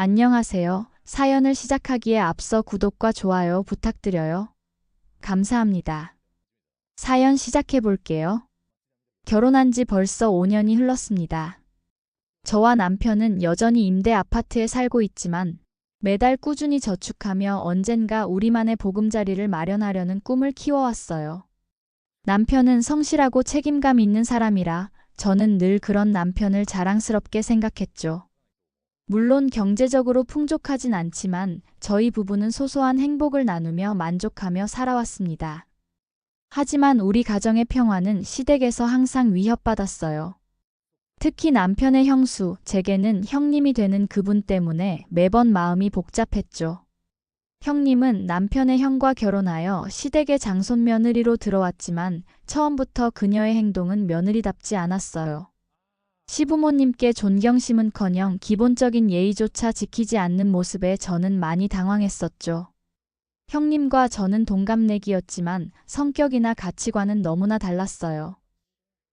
안녕하세요. 사연을 시작하기에 앞서 구독과 좋아요 부탁드려요. 감사합니다. 사연 시작해 볼게요. 결혼한 지 벌써 5년이 흘렀습니다. 저와 남편은 여전히 임대 아파트에 살고 있지만 매달 꾸준히 저축하며 언젠가 우리만의 보금자리를 마련하려는 꿈을 키워왔어요. 남편은 성실하고 책임감 있는 사람이라 저는 늘 그런 남편을 자랑스럽게 생각했죠. 물론 경제적으로 풍족하진 않지만 저희 부부는 소소한 행복을 나누며 만족하며 살아왔습니다. 하지만 우리 가정의 평화는 시댁에서 항상 위협받았어요. 특히 남편의 형수, 제게는 형님이 되는 그분 때문에 매번 마음이 복잡했죠. 형님은 남편의 형과 결혼하여 시댁의 장손 며느리로 들어왔지만 처음부터 그녀의 행동은 며느리답지 않았어요. 시부모님께 존경심은커녕 기본적인 예의조차 지키지 않는 모습에 저는 많이 당황했었죠. 형님과 저는 동갑내기였지만 성격이나 가치관은 너무나 달랐어요.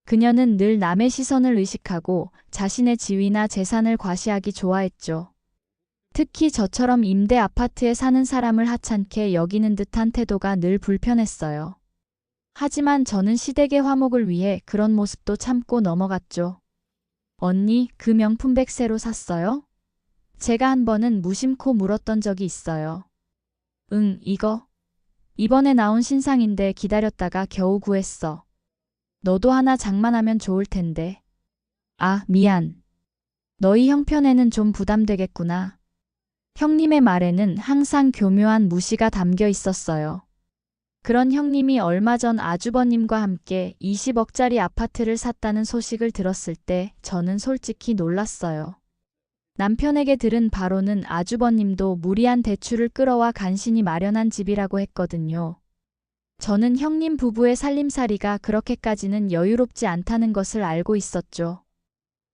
그녀는 늘 남의 시선을 의식하고 자신의 지위나 재산을 과시하기 좋아했죠. 특히 저처럼 임대 아파트에 사는 사람을 하찮게 여기는 듯한 태도가 늘 불편했어요. 하지만 저는 시댁의 화목을 위해 그런 모습도 참고 넘어갔죠. 언니, 그 명품백 새로 샀어요? 제가 한 번은 무심코 물었던 적이 있어요. 응, 이거. 이번에 나온 신상인데 기다렸다가 겨우 구했어. 너도 하나 장만하면 좋을 텐데. 아, 미안. 너희 형편에는 좀 부담되겠구나. 형님의 말에는 항상 교묘한 무시가 담겨 있었어요. 그런 형님이 얼마 전 아주버님과 함께 20억짜리 아파트를 샀다는 소식을 들었을 때 저는 솔직히 놀랐어요. 남편에게 들은 바로는 아주버님도 무리한 대출을 끌어와 간신히 마련한 집이라고 했거든요. 저는 형님 부부의 살림살이가 그렇게까지는 여유롭지 않다는 것을 알고 있었죠.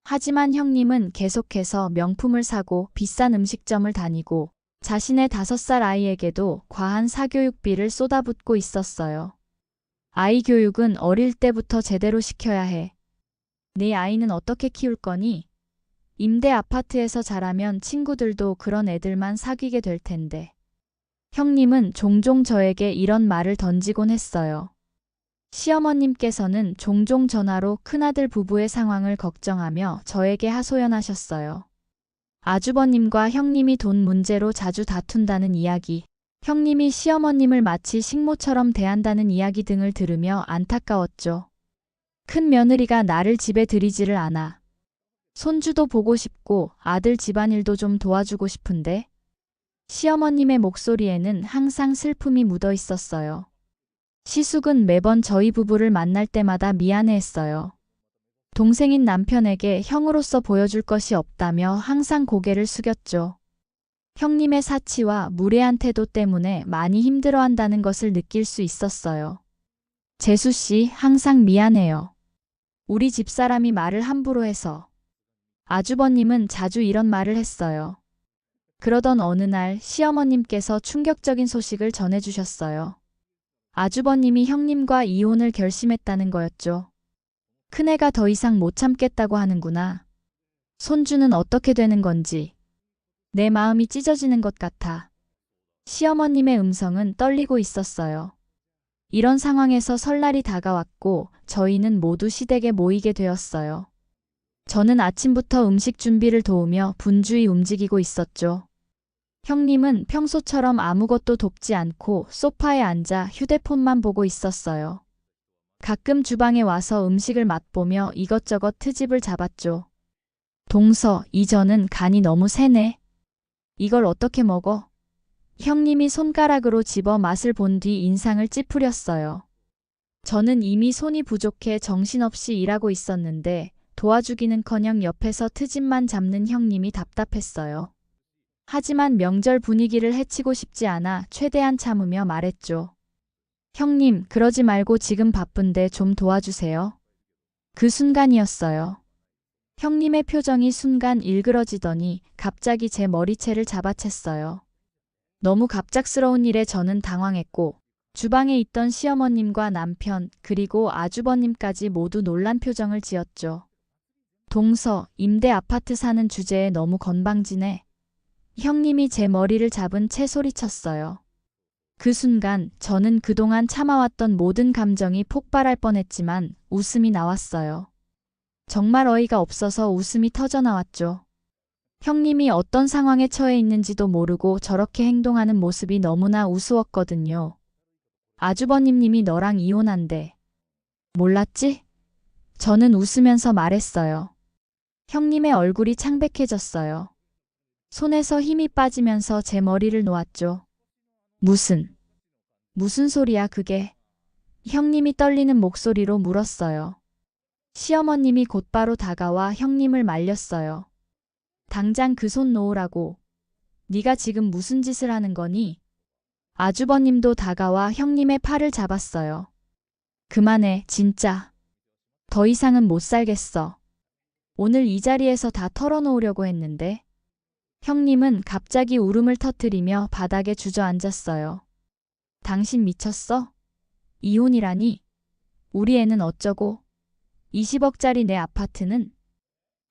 하지만 형님은 계속해서 명품을 사고 비싼 음식점을 다니고 자신의 5살 아이에게도 과한 사교육비를 쏟아붓고 있었어요. 아이 교육은 어릴 때부터 제대로 시켜야 해. 네 아이는 어떻게 키울 거니? 임대 아파트에서 자라면 친구들도 그런 애들만 사귀게 될 텐데. 형님은 종종 저에게 이런 말을 던지곤 했어요. 시어머님께서는 종종 전화로 큰아들 부부의 상황을 걱정하며 저에게 하소연하셨어요. 아주버님과 형님이 돈 문제로 자주 다툰다는 이야기, 형님이 시어머님을 마치 식모처럼 대한다는 이야기 등을 들으며 안타까웠죠. 큰 며느리가 나를 집에 들이지를 않아. 손주도 보고 싶고 아들 집안일도 좀 도와주고 싶은데. 시어머님의 목소리에는 항상 슬픔이 묻어 있었어요. 시숙은 매번 저희 부부를 만날 때마다 미안해했어요. 동생인 남편에게 형으로서 보여줄 것이 없다며 항상 고개를 숙였죠. 형님의 사치와 무례한 태도 때문에 많이 힘들어한다는 것을 느낄 수 있었어요. 재수 씨, 항상 미안해요. 우리 집사람이 말을 함부로 해서. 아주버님은 자주 이런 말을 했어요. 그러던 어느 날 시어머님께서 충격적인 소식을 전해주셨어요. 아주버님이 형님과 이혼을 결심했다는 거였죠. 큰애가 더 이상 못 참겠다고 하는구나. 손주는 어떻게 되는 건지. 내 마음이 찢어지는 것 같아. 시어머님의 음성은 떨리고 있었어요. 이런 상황에서 설날이 다가왔고 저희는 모두 시댁에 모이게 되었어요. 저는 아침부터 음식 준비를 도우며 분주히 움직이고 있었죠. 형님은 평소처럼 아무것도 돕지 않고 소파에 앉아 휴대폰만 보고 있었어요. 가끔 주방에 와서 음식을 맛보며 이것저것 트집을 잡았죠. 동서, 이 전은 간이 너무 세네. 이걸 어떻게 먹어? 형님이 손가락으로 집어 맛을 본 뒤 인상을 찌푸렸어요. 저는 이미 손이 부족해 정신없이 일하고 있었는데 도와주기는커녕 옆에서 트집만 잡는 형님이 답답했어요. 하지만 명절 분위기를 해치고 싶지 않아 최대한 참으며 말했죠. 형님, 그러지 말고 지금 바쁜데 좀 도와주세요. 그 순간이었어요. 형님의 표정이 순간 일그러지더니 갑자기 제 머리채를 잡아챘어요. 너무 갑작스러운 일에 저는 당황했고 주방에 있던 시어머님과 남편 그리고 아주버님까지 모두 놀란 표정을 지었죠. 동서, 임대 아파트 사는 주제에 너무 건방지네. 형님이 제 머리를 잡은 채 소리쳤어요. 그 순간 저는 그동안 참아왔던 모든 감정이 폭발할 뻔했지만 웃음이 나왔어요. 정말 어이가 없어서 웃음이 터져나왔죠. 형님이 어떤 상황에 처해 있는지도 모르고 저렇게 행동하는 모습이 너무나 우스웠거든요. 아주버님이 너랑 이혼한대. 몰랐지? 저는 웃으면서 말했어요. 형님의 얼굴이 창백해졌어요. 손에서 힘이 빠지면서 제 머리를 놓았죠. 무슨 소리야 그게? 형님이 떨리는 목소리로 물었어요. 시어머님이 곧바로 다가와 형님을 말렸어요. 당장 그 손 놓으라고. 네가 지금 무슨 짓을 하는 거니? 아주버님도 다가와 형님의 팔을 잡았어요. 그만해, 진짜. 더 이상은 못 살겠어. 오늘 이 자리에서 다 털어놓으려고 했는데. 형님은 갑자기 울음을 터뜨리며 바닥에 주저앉았어요. 당신 미쳤어? 이혼이라니? 우리 애는 어쩌고? 20억짜리 내 아파트는?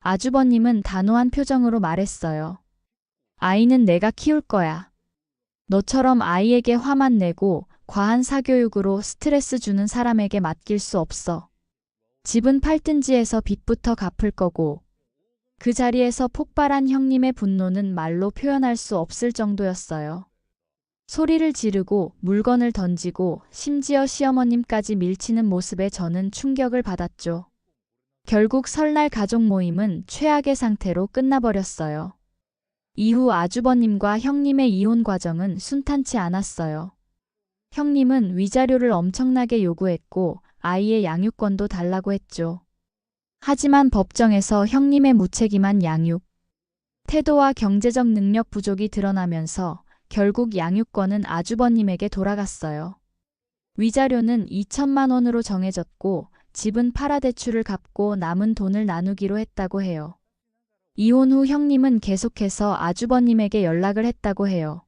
아주버님은 단호한 표정으로 말했어요. 아이는 내가 키울 거야. 너처럼 아이에게 화만 내고 과한 사교육으로 스트레스 주는 사람에게 맡길 수 없어. 집은 팔든지 해서 빚부터 갚을 거고. 그 자리에서 폭발한 형님의 분노는 말로 표현할 수 없을 정도였어요. 소리를 지르고 물건을 던지고 심지어 시어머님까지 밀치는 모습에 저는 충격을 받았죠. 결국 설날 가족 모임은 최악의 상태로 끝나버렸어요. 이후 아주버님과 형님의 이혼 과정은 순탄치 않았어요. 형님은 위자료를 엄청나게 요구했고 아이의 양육권도 달라고 했죠. 하지만 법정에서 형님의 무책임한 양육, 태도와 경제적 능력 부족이 드러나면서 결국 양육권은 아주버님에게 돌아갔어요. 위자료는 2천만 원으로 정해졌고 집은 팔아대출을 갚고 남은 돈을 나누기로 했다고 해요. 이혼 후 형님은 계속해서 아주버님에게 연락을 했다고 해요.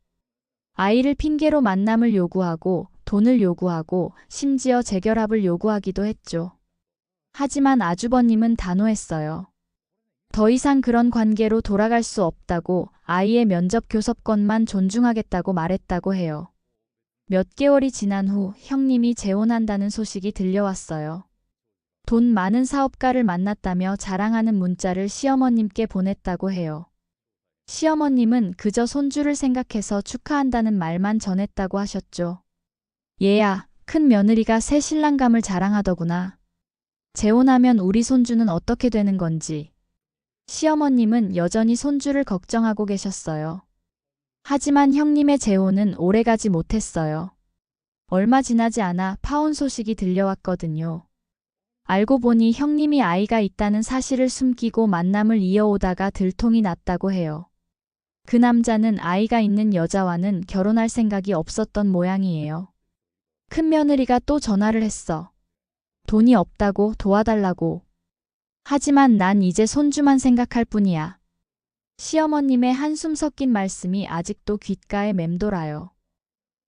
아이를 핑계로 만남을 요구하고 돈을 요구하고 심지어 재결합을 요구하기도 했죠. 하지만 아주버님은 단호했어요. 더 이상 그런 관계로 돌아갈 수 없다고 아이의 면접 교섭권만 존중하겠다고 말했다고 해요. 몇 개월이 지난 후 형님이 재혼한다는 소식이 들려왔어요. 돈 많은 사업가를 만났다며 자랑하는 문자를 시어머님께 보냈다고 해요. 시어머님은 그저 손주를 생각해서 축하한다는 말만 전했다고 하셨죠. 얘야, 큰 며느리가 새 신랑감을 자랑하더구나. 재혼하면 우리 손주는 어떻게 되는 건지. 시어머님은 여전히 손주를 걱정하고 계셨어요. 하지만 형님의 재혼은 오래가지 못했어요. 얼마 지나지 않아 파혼 소식이 들려왔거든요. 알고 보니 형님이 아이가 있다는 사실을 숨기고 만남을 이어오다가 들통이 났다고 해요. 그 남자는 아이가 있는 여자와는 결혼할 생각이 없었던 모양이에요. 큰 며느리가 또 전화를 했어. 돈이 없다고 도와달라고. 하지만 난 이제 손주만 생각할 뿐이야. 시어머님의 한숨 섞인 말씀이 아직도 귓가에 맴돌아요.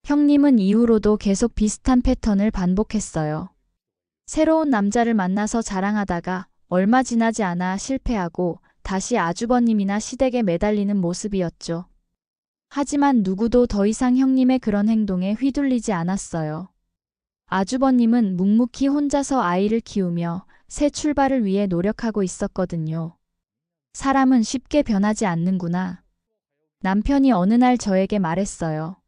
형님은 이후로도 계속 비슷한 패턴을 반복했어요. 새로운 남자를 만나서 자랑하다가 얼마 지나지 않아 실패하고 다시 아주버님이나 시댁에 매달리는 모습이었죠. 하지만 누구도 더 이상 형님의 그런 행동에 휘둘리지 않았어요. 아주버님은 묵묵히 혼자서 아이를 키우며 새 출발을 위해 노력하고 있었거든요. 사람은 쉽게 변하지 않는구나. 남편이 어느 날 저에게 말했어요.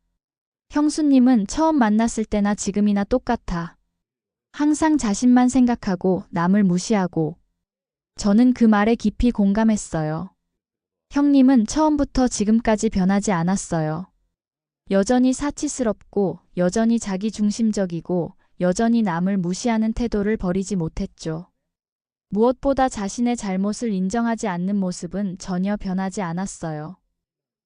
형수님은 처음 만났을 때나 지금이나 똑같아. 항상 자신만 생각하고 남을 무시하고. 저는 그 말에 깊이 공감했어요. 형님은 처음부터 지금까지 변하지 않았어요. 여전히 사치스럽고 여전히 자기중심적이고 여전히 남을 무시하는 태도를 버리지 못했죠. 무엇보다 자신의 잘못을 인정하지 않는 모습은 전혀 변하지 않았어요.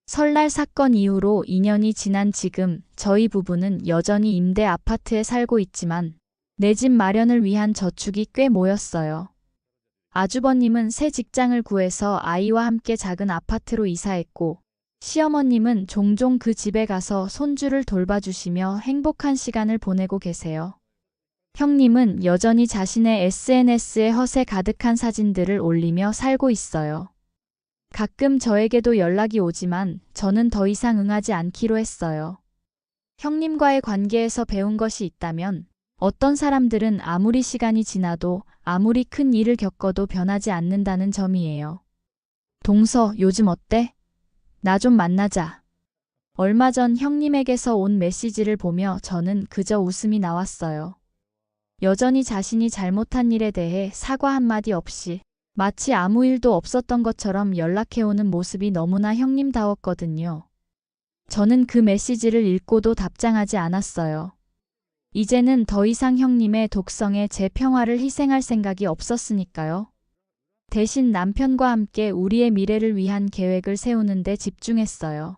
설날 사건 이후로 2년이 지난 지금 저희 부부는 여전히 임대 아파트에 살고 있지만 내 집 마련을 위한 저축이 꽤 모였어요. 아주버님은 새 직장을 구해서 아이와 함께 작은 아파트로 이사했고 시어머님은 종종 그 집에 가서 손주를 돌봐주시며 행복한 시간을 보내고 계세요. 형님은 여전히 자신의 SNS에 허세 가득한 사진들을 올리며 살고 있어요. 가끔 저에게도 연락이 오지만 저는 더 이상 응하지 않기로 했어요. 형님과의 관계에서 배운 것이 있다면 어떤 사람들은 아무리 시간이 지나도 아무리 큰 일을 겪어도 변하지 않는다는 점이에요. 동서, 요즘 어때? 나 좀 만나자. 얼마 전 형님에게서 온 메시지를 보며 저는 그저 웃음이 나왔어요. 여전히 자신이 잘못한 일에 대해 사과 한마디 없이 마치 아무 일도 없었던 것처럼 연락해오는 모습이 너무나 형님다웠거든요. 저는 그 메시지를 읽고도 답장하지 않았어요. 이제는 더 이상 형님의 독성에 제 평화를 희생할 생각이 없었으니까요. 대신 남편과 함께 우리의 미래를 위한 계획을 세우는 데 집중했어요.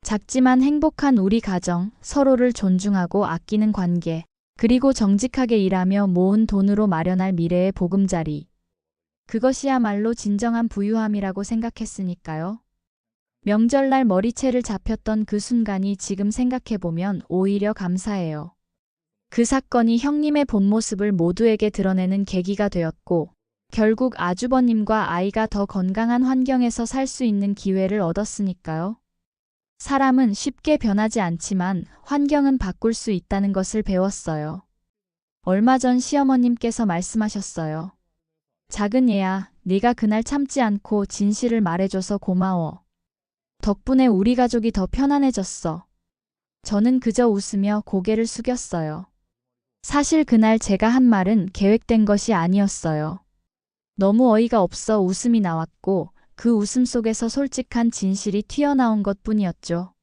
작지만 행복한 우리 가정, 서로를 존중하고 아끼는 관계, 그리고 정직하게 일하며 모은 돈으로 마련할 미래의 보금자리. 그것이야말로 진정한 부유함이라고 생각했으니까요. 명절날 머리채를 잡혔던 그 순간이 지금 생각해보면 오히려 감사해요. 그 사건이 형님의 본 모습을 모두에게 드러내는 계기가 되었고, 결국 아주버님과 아이가 더 건강한 환경에서 살 수 있는 기회를 얻었으니까요. 사람은 쉽게 변하지 않지만 환경은 바꿀 수 있다는 것을 배웠어요. 얼마 전 시어머님께서 말씀하셨어요. 작은 애야, 네가 그날 참지 않고 진실을 말해줘서 고마워. 덕분에 우리 가족이 더 편안해졌어. 저는 그저 웃으며 고개를 숙였어요. 사실 그날 제가 한 말은 계획된 것이 아니었어요. 너무 어이가 없어 웃음이 나왔고 그 웃음 속에서 솔직한 진실이 튀어나온 것뿐이었죠.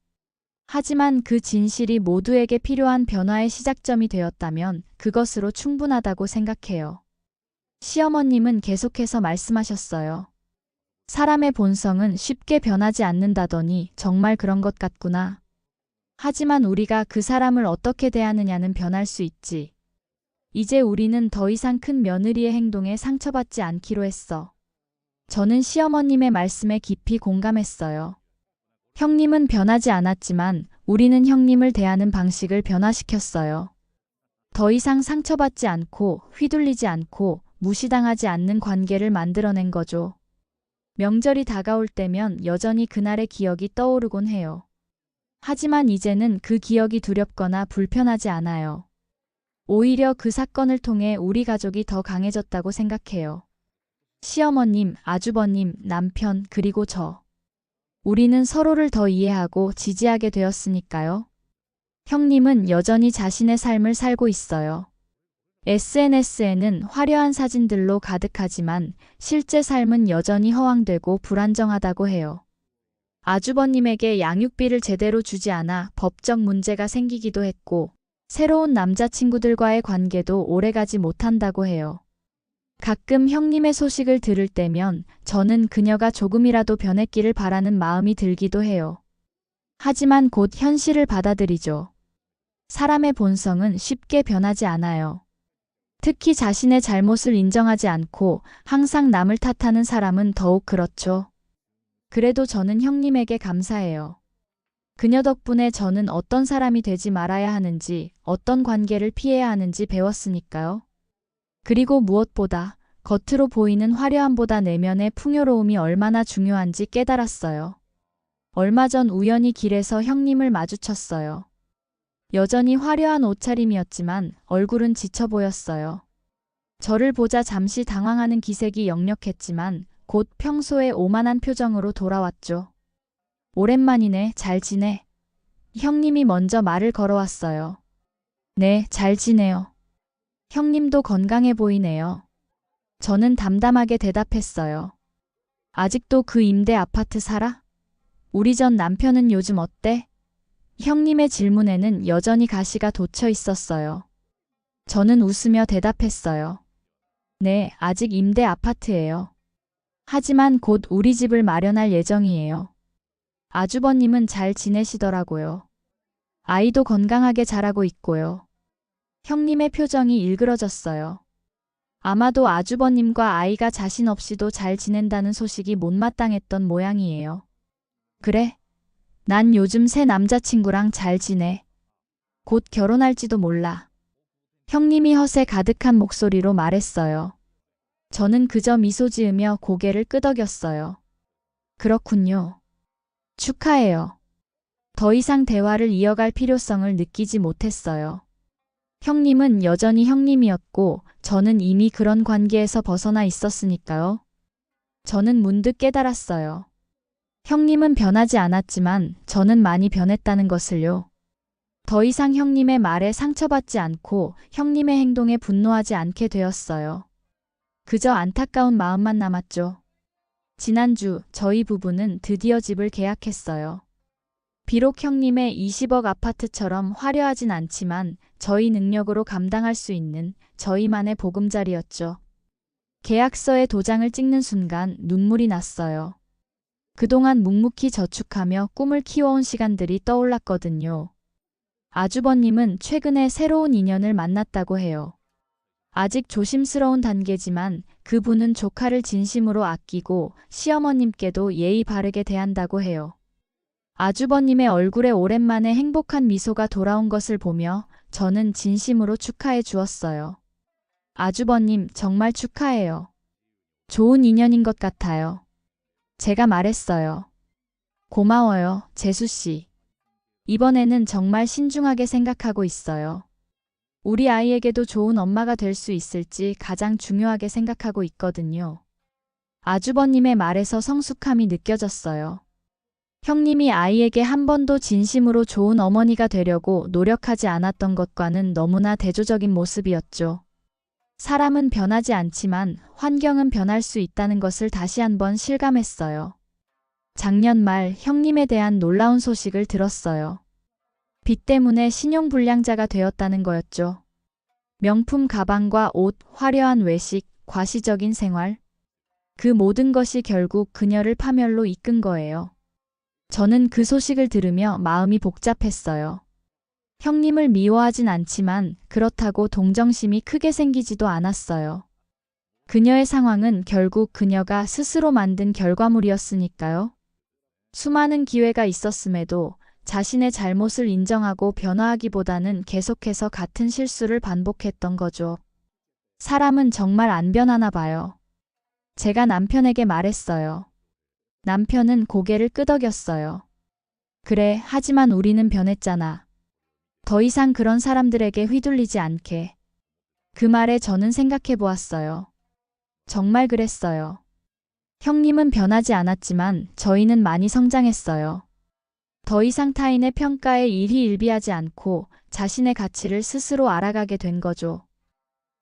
하지만 그 진실이 모두에게 필요한 변화의 시작점이 되었다면 그것으로 충분하다고 생각해요. 시어머님은 계속해서 말씀하셨어요. 사람의 본성은 쉽게 변하지 않는다더니 정말 그런 것 같구나. 하지만 우리가 그 사람을 어떻게 대하느냐는 변할 수 있지. 이제 우리는 더 이상 큰 며느리의 행동에 상처받지 않기로 했어. 저는 시어머님의 말씀에 깊이 공감했어요. 형님은 변하지 않았지만 우리는 형님을 대하는 방식을 변화시켰어요. 더 이상 상처받지 않고 휘둘리지 않고 무시당하지 않는 관계를 만들어낸 거죠. 명절이 다가올 때면 여전히 그날의 기억이 떠오르곤 해요. 하지만 이제는 그 기억이 두렵거나 불편하지 않아요. 오히려 그 사건을 통해 우리 가족이 더 강해졌다고 생각해요. 시어머님, 아주버님, 남편, 그리고 저. 우리는 서로를 더 이해하고 지지하게 되었으니까요. 형님은 여전히 자신의 삶을 살고 있어요. SNS에는 화려한 사진들로 가득하지만 실제 삶은 여전히 허황되고 불안정하다고 해요. 아주버님에게 양육비를 제대로 주지 않아 법적 문제가 생기기도 했고, 새로운 남자친구들과의 관계도 오래가지 못한다고 해요. 가끔 형님의 소식을 들을 때면 저는 그녀가 조금이라도 변했기를 바라는 마음이 들기도 해요. 하지만 곧 현실을 받아들이죠. 사람의 본성은 쉽게 변하지 않아요. 특히 자신의 잘못을 인정하지 않고 항상 남을 탓하는 사람은 더욱 그렇죠. 그래도 저는 형님에게 감사해요. 그녀 덕분에 저는 어떤 사람이 되지 말아야 하는지, 어떤 관계를 피해야 하는지 배웠으니까요. 그리고 무엇보다 겉으로 보이는 화려함보다 내면의 풍요로움이 얼마나 중요한지 깨달았어요. 얼마 전 우연히 길에서 형님을 마주쳤어요. 여전히 화려한 옷차림이었지만 얼굴은 지쳐 보였어요. 저를 보자 잠시 당황하는 기색이 역력했지만 곧 평소의 오만한 표정으로 돌아왔죠. 오랜만이네, 잘 지내? 형님이 먼저 말을 걸어왔어요. 네, 잘 지내요. 형님도 건강해 보이네요. 저는 담담하게 대답했어요. 아직도 그 임대 아파트 살아? 우리 전 남편은 요즘 어때? 형님의 질문에는 여전히 가시가 돋쳐 있었어요. 저는 웃으며 대답했어요. 네, 아직 임대 아파트예요. 하지만 곧 우리 집을 마련할 예정이에요. 아주버님은 잘 지내시더라고요. 아이도 건강하게 자라고 있고요. 형님의 표정이 일그러졌어요. 아마도 아주버님과 아이가 자신 없이도 잘 지낸다는 소식이 못마땅했던 모양이에요. 그래? 난 요즘 새 남자친구랑 잘 지내. 곧 결혼할지도 몰라. 형님이 허세 가득한 목소리로 말했어요. 저는 그저 미소 지으며 고개를 끄덕였어요. 그렇군요. 축하해요. 더 이상 대화를 이어갈 필요성을 느끼지 못했어요. 형님은 여전히 형님이었고 저는 이미 그런 관계에서 벗어나 있었으니까요. 저는 문득 깨달았어요. 형님은 변하지 않았지만 저는 많이 변했다는 것을요. 더 이상 형님의 말에 상처받지 않고 형님의 행동에 분노하지 않게 되었어요. 그저 안타까운 마음만 남았죠. 지난주 저희 부부는 드디어 집을 계약했어요. 비록 형님의 20억 아파트처럼 화려하진 않지만 저희 능력으로 감당할 수 있는 저희만의 보금자리였죠. 계약서에 도장을 찍는 순간 눈물이 났어요. 그동안 묵묵히 저축하며 꿈을 키워온 시간들이 떠올랐거든요. 아주버님은 최근에 새로운 인연을 만났다고 해요. 아직 조심스러운 단계지만 그분은 조카를 진심으로 아끼고 시어머님께도 예의 바르게 대한다고 해요. 아주버님의 얼굴에 오랜만에 행복한 미소가 돌아온 것을 보며 저는 진심으로 축하해 주었어요. 아주버님 정말 축하해요. 좋은 인연인 것 같아요. 제가 말했어요. 고마워요, 재수씨. 이번에는 정말 신중하게 생각하고 있어요. 우리 아이에게도 좋은 엄마가 될 수 있을지 가장 중요하게 생각하고 있거든요. 아주버님의 말에서 성숙함이 느껴졌어요. 형님이 아이에게 한 번도 진심으로 좋은 어머니가 되려고 노력하지 않았던 것과는 너무나 대조적인 모습이었죠. 사람은 변하지 않지만 환경은 변할 수 있다는 것을 다시 한번 실감했어요. 작년 말 형님에 대한 놀라운 소식을 들었어요. 빚 때문에 신용불량자가 되었다는 거였죠. 명품 가방과 옷, 화려한 외식, 과시적인 생활. 그 모든 것이 결국 그녀를 파멸로 이끈 거예요. 저는 그 소식을 들으며 마음이 복잡했어요. 형님을 미워하진 않지만 그렇다고 동정심이 크게 생기지도 않았어요. 그녀의 상황은 결국 그녀가 스스로 만든 결과물이었으니까요. 수많은 기회가 있었음에도 자신의 잘못을 인정하고 변화하기보다는 계속해서 같은 실수를 반복했던 거죠. 사람은 정말 안 변하나 봐요. 제가 남편에게 말했어요. 남편은 고개를 끄덕였어요. 그래, 하지만 우리는 변했잖아. 더 이상 그런 사람들에게 휘둘리지 않게. 그 말에 저는 생각해 보았어요. 정말 그랬어요. 형님은 변하지 않았지만 저희는 많이 성장했어요. 더 이상 타인의 평가에 일희일비하지 않고 자신의 가치를 스스로 알아가게 된 거죠.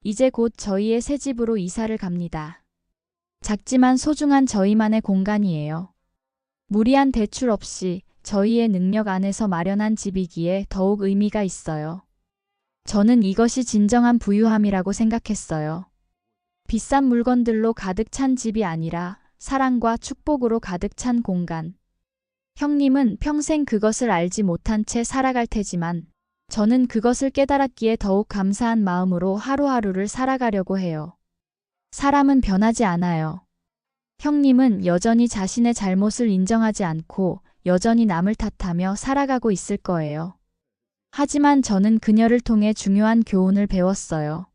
이제 곧 저희의 새 집으로 이사를 갑니다. 작지만 소중한 저희만의 공간이에요. 무리한 대출 없이 저희의 능력 안에서 마련한 집이기에 더욱 의미가 있어요. 저는 이것이 진정한 부유함이라고 생각했어요. 비싼 물건들로 가득 찬 집이 아니라 사랑과 축복으로 가득 찬 공간. 형님은 평생 그것을 알지 못한 채 살아갈 테지만 저는 그것을 깨달았기에 더욱 감사한 마음으로 하루하루를 살아가려고 해요. 사람은 변하지 않아요. 형님은 여전히 자신의 잘못을 인정하지 않고 여전히 남을 탓하며 살아가고 있을 거예요. 하지만 저는 그녀를 통해 중요한 교훈을 배웠어요.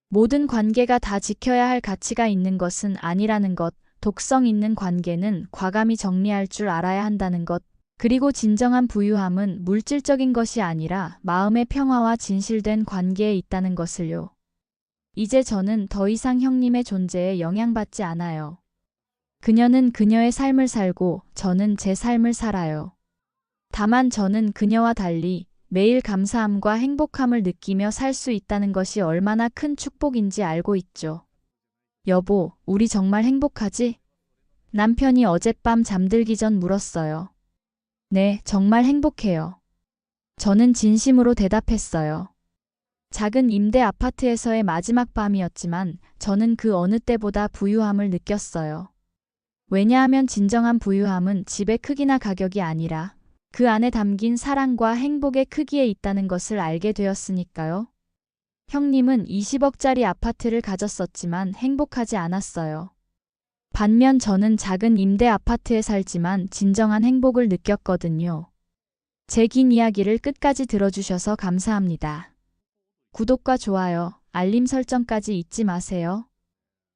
모든 관계가 다 지켜야 할 가치가 있는 것은 아니라는 것, 독성 있는 관계는 과감히 정리할 줄 알아야 한다는 것, 그리고 진정한 부유함은 물질적인 것이 아니라 마음의 평화와 진실된 관계에 있다는 것을요. 이제 저는 더 이상 형님의 존재에 영향받지 않아요. 그녀는 그녀의 삶을 살고 저는 제 삶을 살아요. 다만 저는 그녀와 달리 매일 감사함과 행복함을 느끼며 살 수 있다는 것이 얼마나 큰 축복인지 알고 있죠. 여보, 우리 정말 행복하지? 남편이 어젯밤 잠들기 전 물었어요. 네, 정말 행복해요. 저는 진심으로 대답했어요. 작은 임대 아파트에서의 마지막 밤이었지만 저는 그 어느 때보다 부유함을 느꼈어요. 왜냐하면 진정한 부유함은 집의 크기나 가격이 아니라 그 안에 담긴 사랑과 행복의 크기에 있다는 것을 알게 되었으니까요. 형님은 20억짜리 아파트를 가졌었지만 행복하지 않았어요. 반면 저는 작은 임대 아파트에 살지만 진정한 행복을 느꼈거든요. 제 긴 이야기를 끝까지 들어주셔서 감사합니다. 구독과 좋아요, 알림 설정까지 잊지 마세요.